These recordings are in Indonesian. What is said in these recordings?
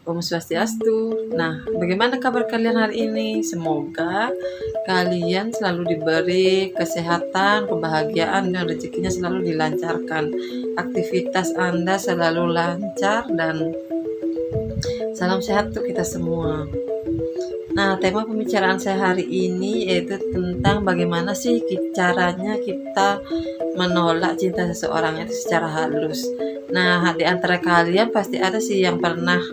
Om Swastiastu. Nah, bagaimana kabar kalian hari ini? Semoga kalian selalu diberi kesehatan, kebahagiaan, dan rezekinya selalu dilancarkan. Aktivitas Anda selalu lancar dan salam sehat untuk kita semua. Nah, tema pembicaraan saya hari ini yaitu tentang bagaimana sih caranya kita menolak cinta seseorang itu secara halus. Nah, di antara kalian pasti ada sih yang pernah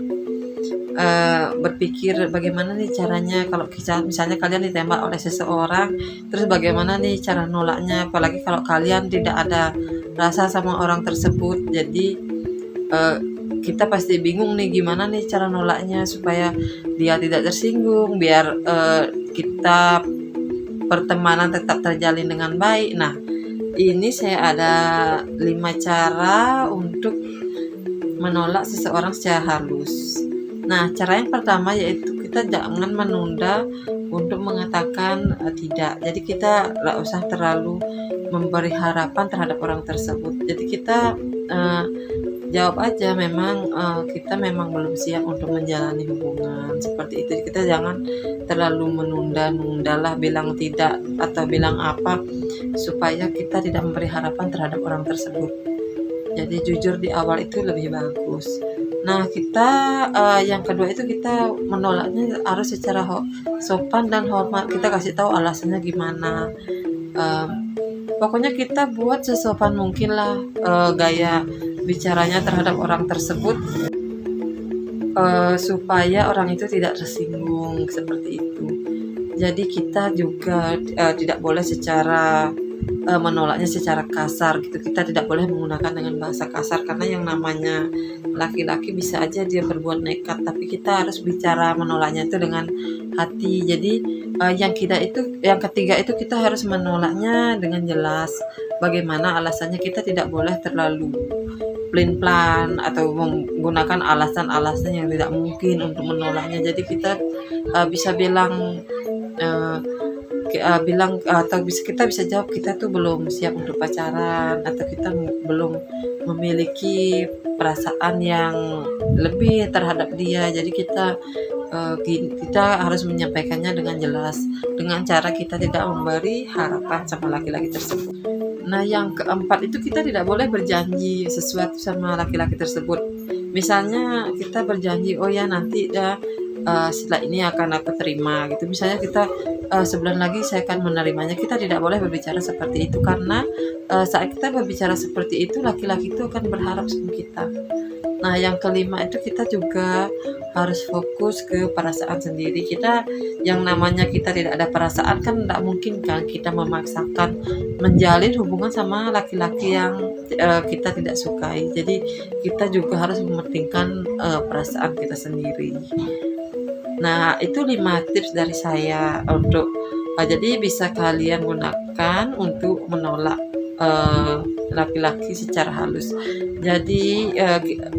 berpikir bagaimana nih caranya kalau misalnya kalian ditembak oleh seseorang, terus bagaimana nih cara nolaknya, apalagi kalau kalian tidak ada rasa sama orang tersebut. Jadi kita pasti bingung nih gimana nih cara nolaknya supaya dia tidak tersinggung, biar kita pertemanan tetap terjalin dengan baik. Nah, ini saya ada 5 cara untuk menolak seseorang secara halus. Nah, cara yang pertama yaitu kita jangan menunda untuk mengatakan tidak. Jadi kita nggak usah terlalu memberi harapan terhadap orang tersebut. Jadi kita jawab aja memang kita memang belum siap untuk menjalani hubungan seperti itu. Kita jangan terlalu menunda-nunda lah bilang tidak atau bilang apa supaya kita tidak memberi harapan terhadap orang tersebut. Jadi jujur di awal itu lebih bagus. Nah, kita yang kedua itu kita menolaknya harus secara sopan dan hormat. Kita kasih tahu alasannya gimana. Pokoknya kita buat sesopan mungkin lah gaya bicaranya terhadap orang tersebut supaya orang itu tidak tersinggung seperti itu. Jadi kita juga tidak boleh secara menolaknya secara kasar gitu. Kita tidak boleh menggunakan dengan bahasa kasar karena yang namanya laki-laki bisa aja dia berbuat nekat, tapi kita harus bicara menolaknya itu dengan hati. Jadi yang ketiga itu kita harus menolaknya dengan jelas. Bagaimana alasannya, kita tidak boleh terlalu plan atau menggunakan alasan-alasan yang tidak mungkin untuk menolaknya. Jadi kita bisa bilang atau kita bisa jawab kita tuh belum siap untuk pacaran, atau kita belum memiliki perasaan yang lebih terhadap dia. Jadi kita harus menyampaikannya dengan jelas, dengan cara kita tidak memberi harapan sama laki-laki tersebut. Nah, yang keempat itu kita tidak boleh berjanji sesuatu sama laki-laki tersebut. Misalnya kita berjanji, oh ya nanti setelah ini akan aku terima gitu. Misalnya kita sebulan lagi saya akan menerimanya. Kita tidak boleh berbicara seperti itu karena saat kita berbicara seperti itu laki-laki itu akan berharap sama kita. Nah, yang kelima itu kita juga harus fokus ke perasaan sendiri. Kita yang namanya kita tidak ada perasaan kan tidak mungkin kan kita memaksakan menjalin hubungan sama laki-laki yang kita tidak sukai. Jadi kita juga harus mementingkan perasaan kita sendiri. Nah, itu 5 tips dari saya untuk jadi bisa kalian gunakan untuk menolak laki-laki secara halus. Jadi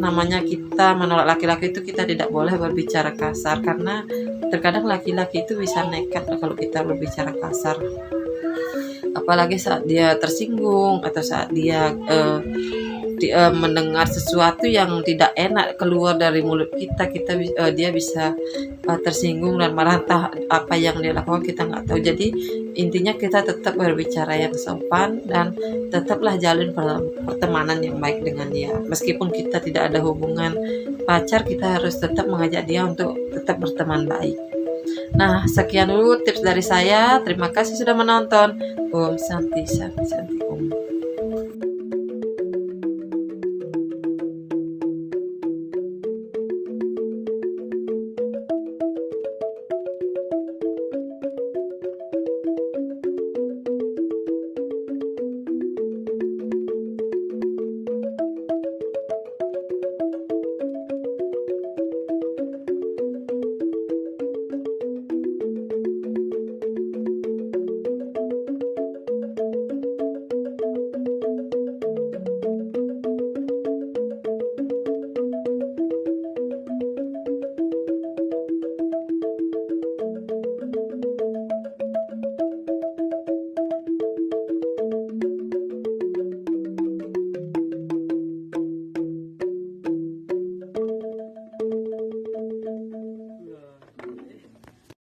namanya kita menolak laki-laki itu kita tidak boleh berbicara kasar karena terkadang laki-laki itu bisa nekat kalau kita berbicara kasar. Apalagi saat dia tersinggung atau saat dia mendengar sesuatu yang tidak enak keluar dari mulut kita, dia bisa tersinggung dan marah, entah apa yang dia lakukan kita nggak tahu. Jadi intinya kita tetap berbicara yang sopan dan tetaplah jalin pertemanan yang baik dengan dia. Meskipun kita tidak ada hubungan pacar, kita harus tetap mengajak dia untuk tetap berteman baik. Nah, sekian dulu tips dari saya. Terima kasih sudah menonton. Om Santi Santi Santi Om.